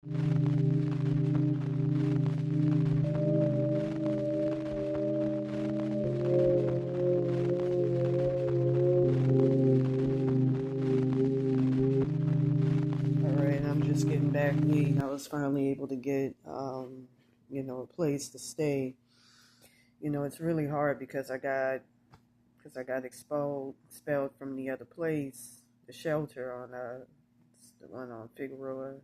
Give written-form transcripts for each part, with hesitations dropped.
Alright, I'm just getting back late. I was finally able to get, a place to stay. It's really hard because I got expelled from the other place, the shelter on, the one on Figueroa,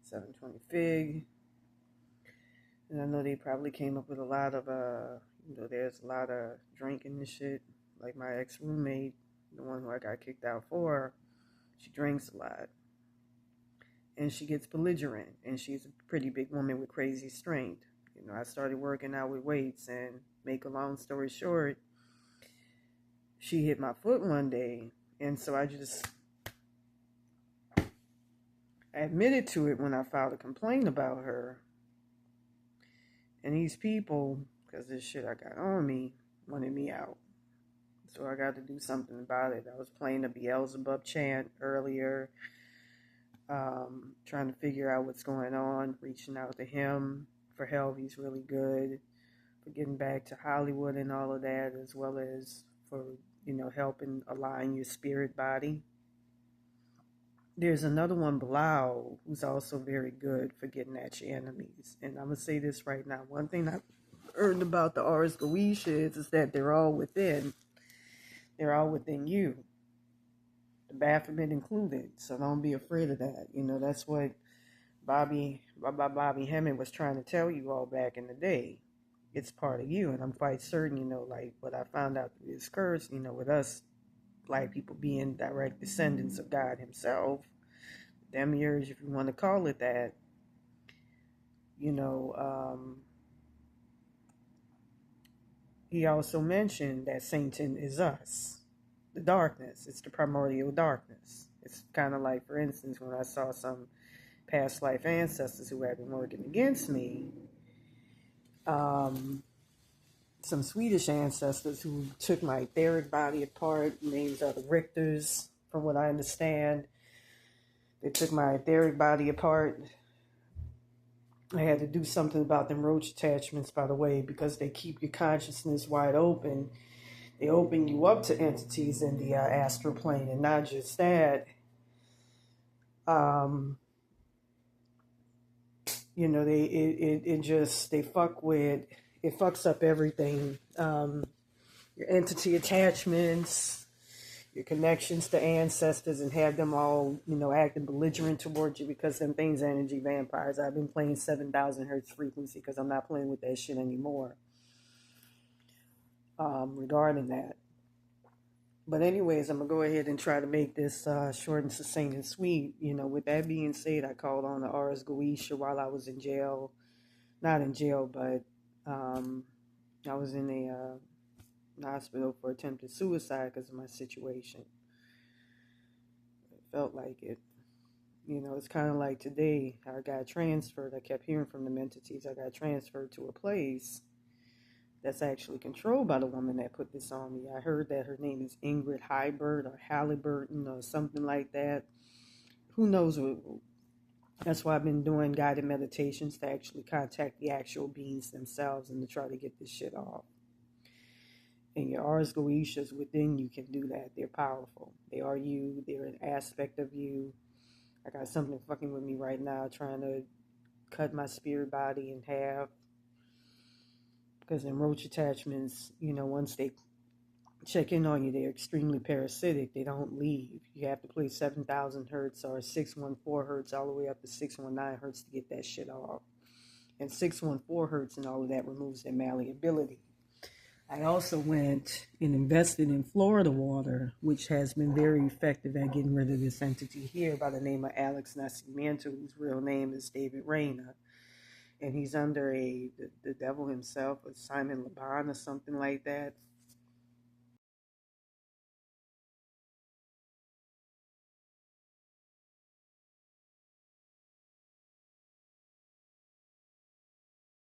720 Fig. And I know they probably came up with a lot of, there's a lot of drinking and shit. Like my ex roommate, the one who I got kicked out for, she drinks a lot. And she gets belligerent, and she's a pretty big woman with crazy strength. I started working out with weights, and make a long story short, she hit my foot one day, and so I admitted to it when I filed a complaint about her. And these people, because this shit I got on me, wanted me out. So I got to do something about it. I was playing a Beelzebub chant earlier, trying to figure out what's going on, reaching out to him for help. He's really good for getting back to Hollywood and all of that, as well as for, helping align your spirit body. There's another one, Blau, who's also very good for getting at your enemies. And I'm going to say this right now. One thing I've heard about the Ars Goetia is that they're all within. They're all within you. The Baphomet included. So don't be afraid of that. That's what Bobby Hemming was trying to tell you all back in the day. It's part of you. And I'm quite certain, like what I found out through this curse, with us black people being direct descendants of God himself, demiurge, if you want to call it that, he also mentioned that Satan is us, the darkness. It's the primordial darkness. It's kind of like, for instance, when I saw some past life ancestors who had been working against me, some Swedish ancestors who took my etheric body apart. Names are the Richters, from what I understand. They took my etheric body apart. I had to do something about them roach attachments, by the way, because they keep your consciousness wide open. They open you up to entities in the astral plane, and not just that. They fuck with, it fucks up everything. Your entity attachments, your connections to ancestors, and have them all, acting belligerent towards you because them things are energy vampires. I've been playing 7,000 hertz frequency because I'm not playing with that shit anymore. Regarding that. But anyways, I'm going to go ahead and try to make this short and succinct and sweet. With that being said, I called on the Ars Goetia while I was in jail. Not in jail, but I was in a hospital for attempted suicide because of my situation. It felt like it. It's kind of like today, I got transferred. I kept hearing from the entities. I got transferred to a place that's actually controlled by the woman that put this on me. I heard that her name is Ingrid Hybert or Halliburton or something like that. Who knows what? That's why I've been doing guided meditations to actually contact the actual beings themselves and to try to get this shit off. And your Ars Goetias within you can do that. They're powerful. They are you. They're an aspect of you. I got something fucking with me right now, trying to cut my spirit body in half. Because in roach attachments, once they check in on you, they're extremely parasitic. They don't leave. You have to play 7,000 hertz or 614 hertz all the way up to 619 hertz to get that shit off. And 614 hertz and all of that removes their malleability. I also went and invested in Florida water, which has been very effective at getting rid of this entity here by the name of Alex Nascimento, whose real name is David Reyna. And he's under the devil himself, or Simon Laban or something like that.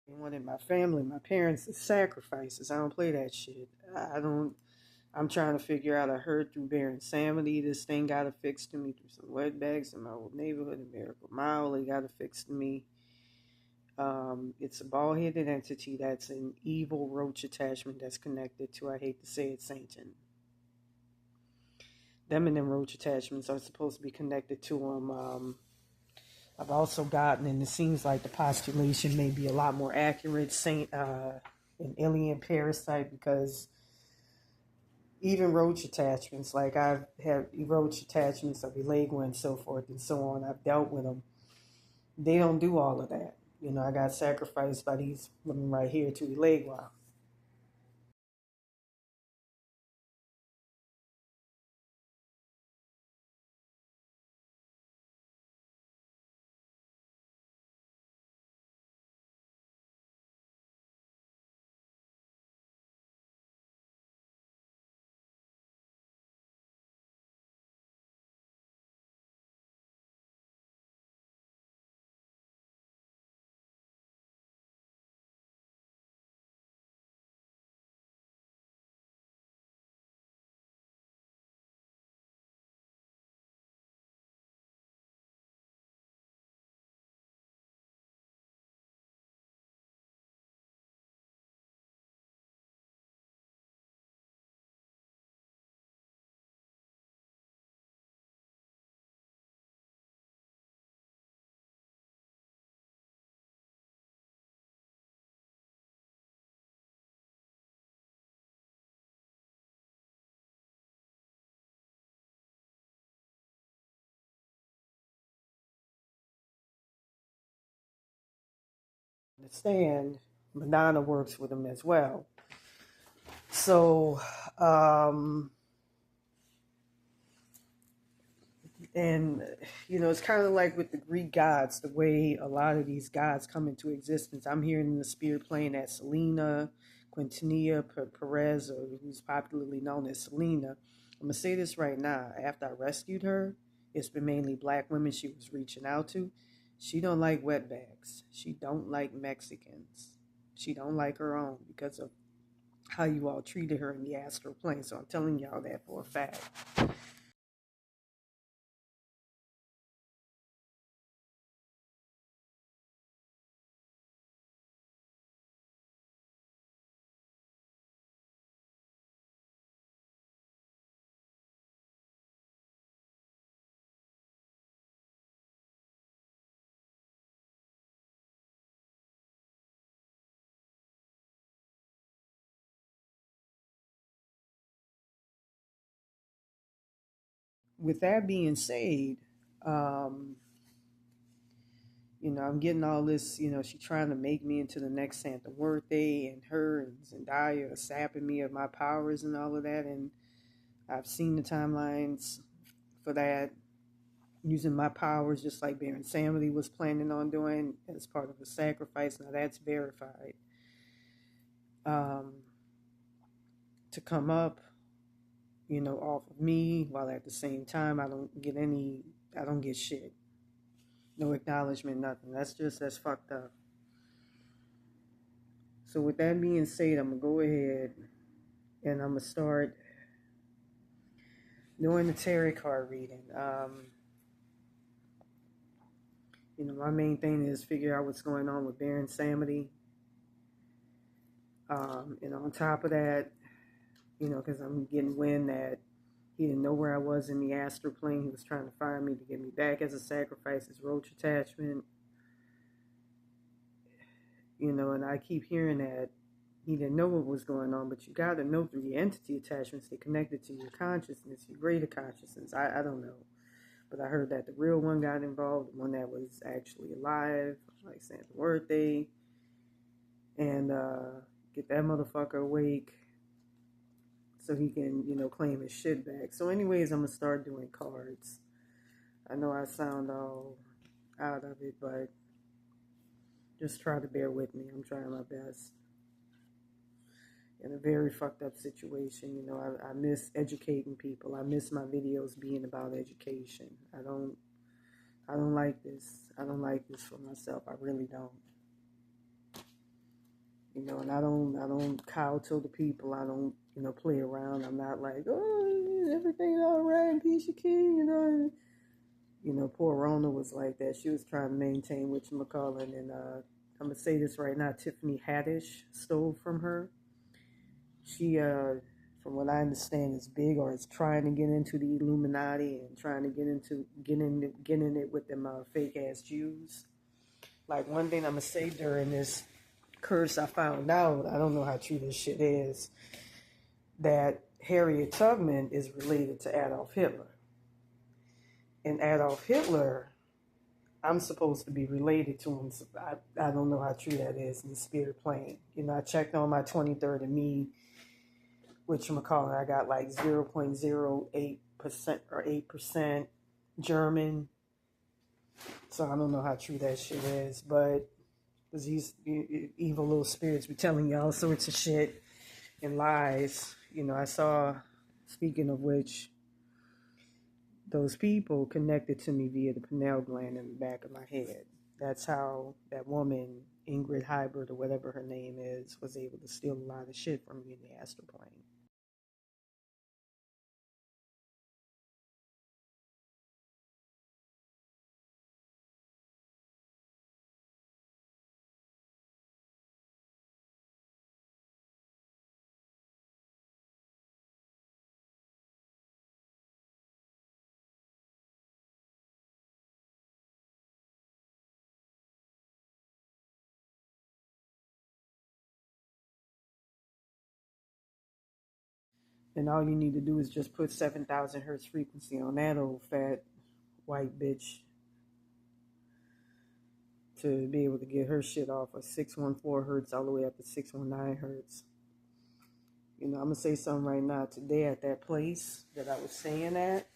He wanted my family, my parents, as sacrifices. I don't play that shit. I don't I'm trying to figure out. I heard through Baron Samity, this thing got affixed to me through some wetbacks in my old neighborhood in Miracle Mile. They got affixed to me. It's a ball-headed entity that's an evil roach attachment that's connected to, I hate to say it, Satan. Them and them roach attachments are supposed to be connected to them. I've also gotten, and it seems like the postulation may be a lot more accurate, an alien parasite, because even roach attachments, like I've had roach attachments of Elegua and so forth and so on, I've dealt with them. They don't do all of that. You know, I got sacrificed by these women right here to Elegua. Understand, Madonna works with them as well. So, um, and it's kind of like with the Greek gods, the way a lot of these gods come into existence. I'm hearing in the spirit plane that Selena, Quintanilla Perez, or who's popularly known as Selena. I'm gonna say this right now. After I rescued her, it's been mainly black women she was reaching out to. She don't like wetbacks. She don't like Mexicans. She don't like her own because of how you all treated her in the astral plane. So I'm telling y'all that for a fact. With that being said, um, I'm getting all this, she trying to make me into the next Santa Muerte, and her and Zendaya are sapping me of my powers and all of that. And I've seen the timelines for that, using my powers just like Baron Samity was planning on doing as part of a sacrifice. Now that's verified. Um, to come up, off of me, while at the same time I don't get shit. No acknowledgement, nothing. That's fucked up. So with that being said, I'm gonna go ahead and I'm gonna start doing the tarot card reading. My main thing is figure out what's going on with Baron Samity. And on top of that, because I'm getting wind that he didn't know where I was in the astral plane. He was trying to find me to get me back as a sacrifice, as roach attachment. And I keep hearing that he didn't know what was going on, but you got to know through the entity attachments, they connected to your consciousness, your greater consciousness. I don't know. But I heard that the real one got involved, the one that was actually alive, like Santa Muerte, and get that motherfucker awake so he can, claim his shit back. So anyways, I'm going to start doing cards. I know I sound all out of it, but just try to bear with me. I'm trying my best. In a very fucked up situation, I miss educating people. I miss my videos being about education. I don't like this. I don't like this for myself. I really don't. And I don't kowtow to people. I don't, play around. I'm not like, oh, everything's all right, piece of kid. Poor Rona was like that. She was trying to maintain whatchamacallit, and I'm gonna say this right now. Tiffany Haddish stole from her. She, from what I understand, is big or is trying to get into the Illuminati and trying to get in it with them fake ass Jews. Like one thing I'm gonna say during this curse, I found out. I don't know how true this shit is. That Harriet Tubman is related to Adolf Hitler, and Adolf Hitler, I'm supposed to be related to him. So I don't know how true that is in the spirit plane. I checked on my 23rd and me, whatchamacallit, I got like 0.08% or 8% German. So I don't know how true that shit is, but because these evil little spirits be telling you all sorts of shit and lies. I saw, speaking of which, those people connected to me via the pineal gland in the back of my head. That's how that woman, Ingrid Hybrid or whatever her name is, was able to steal a lot of shit from me in the astral plane. And all you need to do is just put 7,000 hertz frequency on that old fat white bitch to be able to get her shit off of 614 hertz all the way up to 619 hertz. I'm going to say something right now. Today at that place that I was staying at,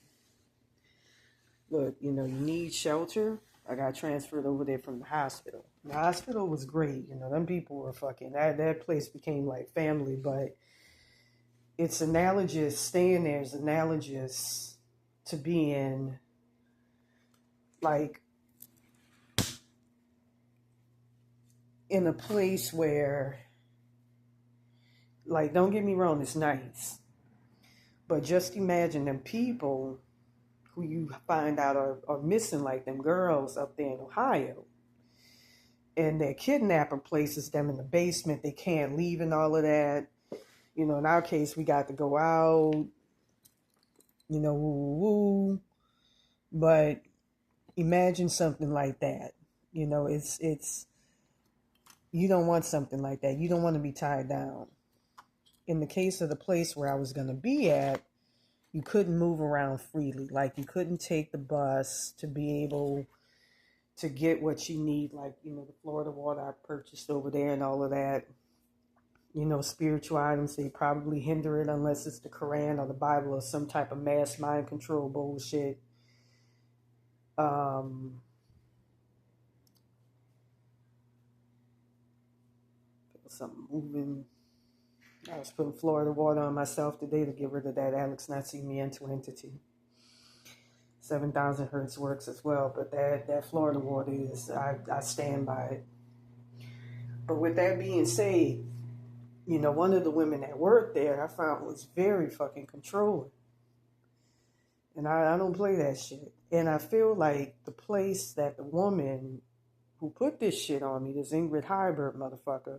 look, you need shelter. I got transferred over there from the hospital. The hospital was great. Them people were fucking, that place became like family, but it's analogous, staying there is analogous to being like in a place where, like, don't get me wrong, it's nice. But just imagine them people who you find out are missing, like them girls up there in Ohio. And they're kidnapping places, them in the basement, they can't leave and all of that. In our case, we got to go out, woo, woo, woo. But imagine something like that. It's you don't want something like that. You don't want to be tied down. In the case of the place where I was going to be at, you couldn't move around freely. Like you couldn't take the bus to be able to get what you need, like, the Florida water I purchased over there and all of that. Spiritual items, they probably hinder it unless it's the Quran or the Bible or some type of mass mind control bullshit. Something moving. I was putting Florida water on myself today to get rid of that Alex not see me into entity. 7,000 hertz works as well, but that Florida water is, I stand by it. But with that being said, one of the women that worked there I found was very fucking controlling. And I don't play that shit. And I feel like the place that the woman who put this shit on me, this Ingrid Hybrid motherfucker,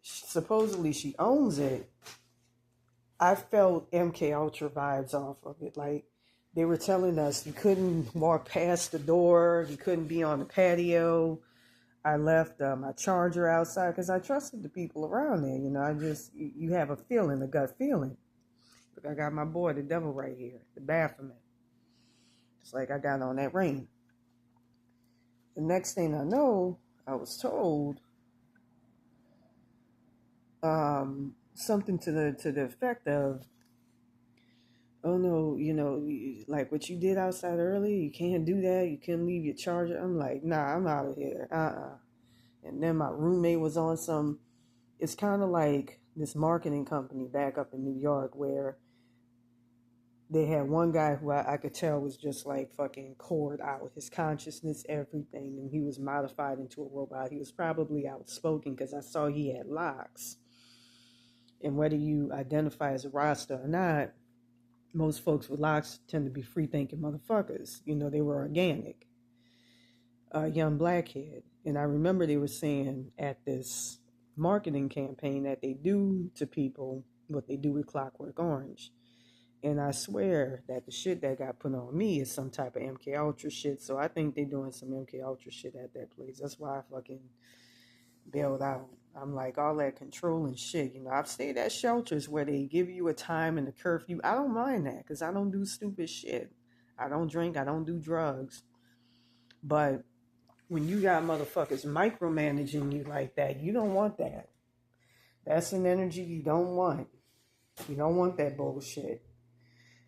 supposedly she owns it. I felt MK Ultra vibes off of it. Like they were telling us you couldn't walk past the door, you couldn't be on the patio. I left my charger outside because I trusted the people around there. You have a feeling, a gut feeling. Look, I got my boy, the devil, right here, the Baphomet. Just like I got on that ring. The next thing I know, I was told something to the effect of, oh no, like what you did outside earlier, you can't do that. You can't leave your charger. I'm like, nah, I'm out of here. And then my roommate was on some, it's kind of like this marketing company back up in New York where they had one guy who I could tell was just like fucking cored out, his consciousness, everything, and he was modified into a robot. He was probably outspoken because I saw he had locks. And whether you identify as a Rasta or not, most folks with locks tend to be free thinking motherfuckers. You know, they were organic. Young blackhead. And I remember they were saying at this marketing campaign that they do to people what they do with Clockwork Orange. And I swear that the shit that got put on me is some type of MK Ultra shit. So I think they're doing some MK Ultra shit at that place. That's why I fucking bailed out. I'm like, all that controlling shit. You know, I've stayed at shelters where they give you a time and a curfew. I don't mind that because I don't do stupid shit. I don't drink. I don't do drugs. But when you got motherfuckers micromanaging you like that, you don't want that. That's an energy you don't want. You don't want that bullshit.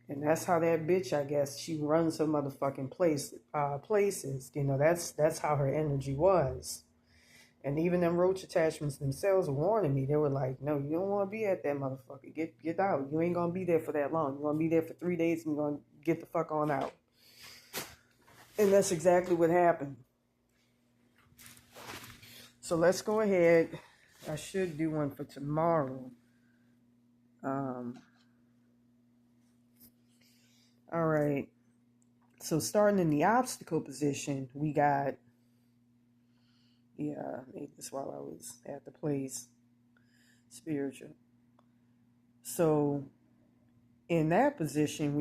And that's how that bitch, I guess, she runs her motherfucking places. You know, that's how her energy was. And even them roach attachments themselves were warning me. They were like, no, you don't want to be at that motherfucker. Get out. You ain't going to be there for that long. You're going to be there for 3 days and you're going to get the fuck on out. And that's exactly what happened. So let's go ahead. I should do one for tomorrow. All right. So starting in the obstacle position, we got, I made this while I was at the place, spiritual. So in that position,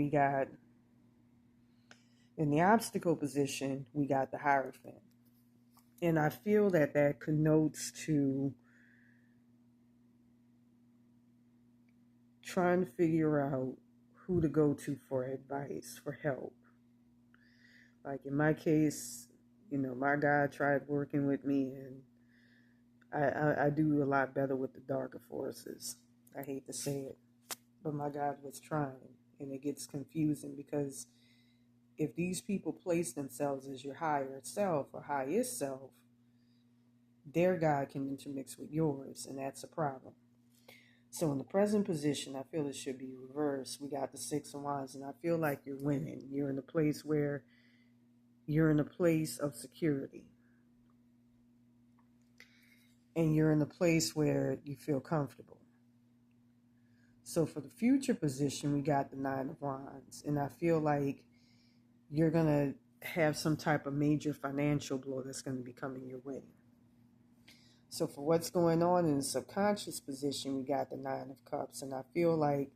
in the obstacle position, we got the Hierophant. And I feel that connotes to trying to figure out who to go to for advice, for help. Like in my case, you know, my God tried working with me, and I do a lot better with the darker forces. I hate to say it, but my God was trying, and it gets confusing because if these people place themselves as your higher self or highest self, their God can intermix with yours, and that's a problem. So in the present position, I feel it should be reversed. We got the Six of Wands, and I feel like you're winning. You're in a place where you're in a place of security. And you're in a place where you feel comfortable. So for the future position, we got the Nine of Wands. And I feel like you're going to have some type of major financial blow that's going to be coming your way. So for what's going on in the subconscious position, we got the Nine of Cups. And I feel like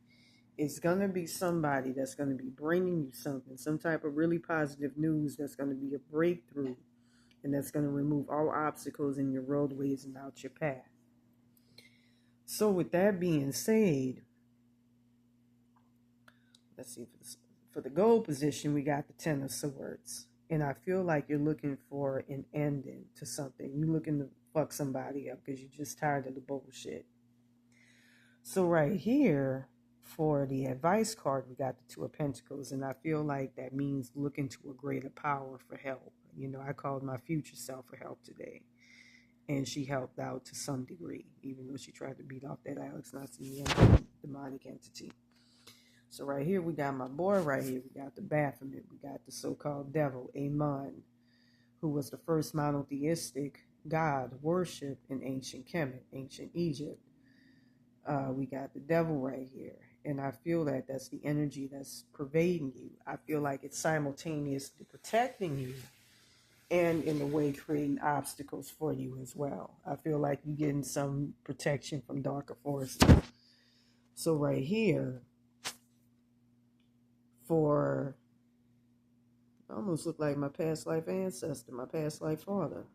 it's going to be somebody that's going to be bringing you something, some type of really positive news that's going to be a breakthrough, and that's going to remove all obstacles in your roadways and out your path. So with that being said, let's see, for the gold position, we got the Ten of Swords. And I feel like you're looking for an ending to something. You're looking to fuck somebody up because you're just tired of the bullshit. So right here, for the advice card, we got the Two of Pentacles. And I feel like that means looking to a greater power for help. You know, I called my future self for help today. And she helped out to some degree, even though she tried to beat off that Alex Nassimian demonic entity. So right here, we got my boy right here. We got the Baphomet. We got the so-called devil, Amon, who was the first monotheistic god worshipped in ancient Kemet, ancient Egypt. We got the devil right here. And I feel that that's the energy that's pervading you. I feel like it's simultaneously protecting you and in a way creating obstacles for you as well. I feel like you're getting some protection from darker forces. So right here, for, I almost look like my past life ancestor, my past life father.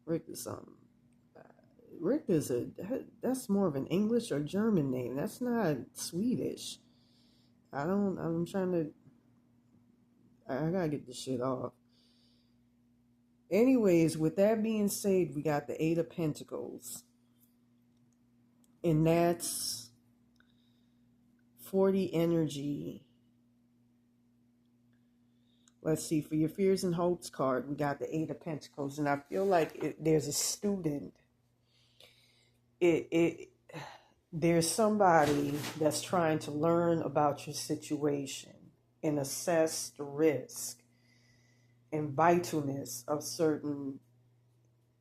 Richter's something. Richter's that's more of an English or German name. That's not Swedish. I'm trying to, I gotta get this shit off. Anyways, with that being said, we got the Eight of Pentacles. And that's 40 energy. Let's see, for your fears and hopes card, we got the Eight of Pentacles. And I feel like there's a student. there's somebody that's trying to learn about your situation and assess the risk and vitalness of certain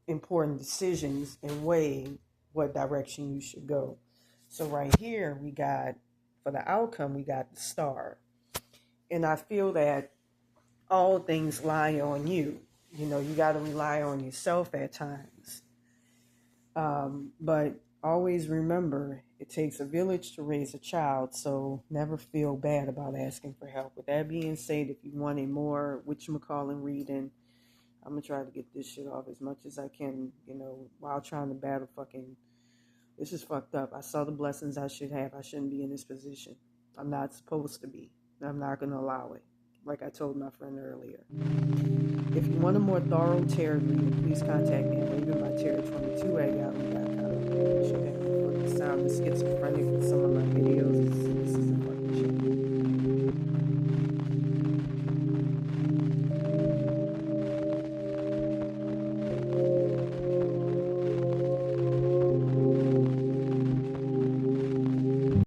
important decisions and weigh what direction you should go. So right here we got, for the outcome, we got the star. And I feel that all things lie on you. You know, you got to rely on yourself at times. But always remember, it takes a village to raise a child, so never feel bad about asking for help. With that being said, if you want a more whatchamacallit reading, I'm going to try to get this shit off as much as I can, you know, while trying to battle fucking, this is fucked up. I saw the blessings I should have. I shouldn't be in this position. I'm not supposed to be. I'm not going to allow it, like I told my friend earlier. If you want a more thorough tarot reading, please contact me at ravenbytarot22 at yahoo.com. Should have the sound of schizophrenic with some of my videos.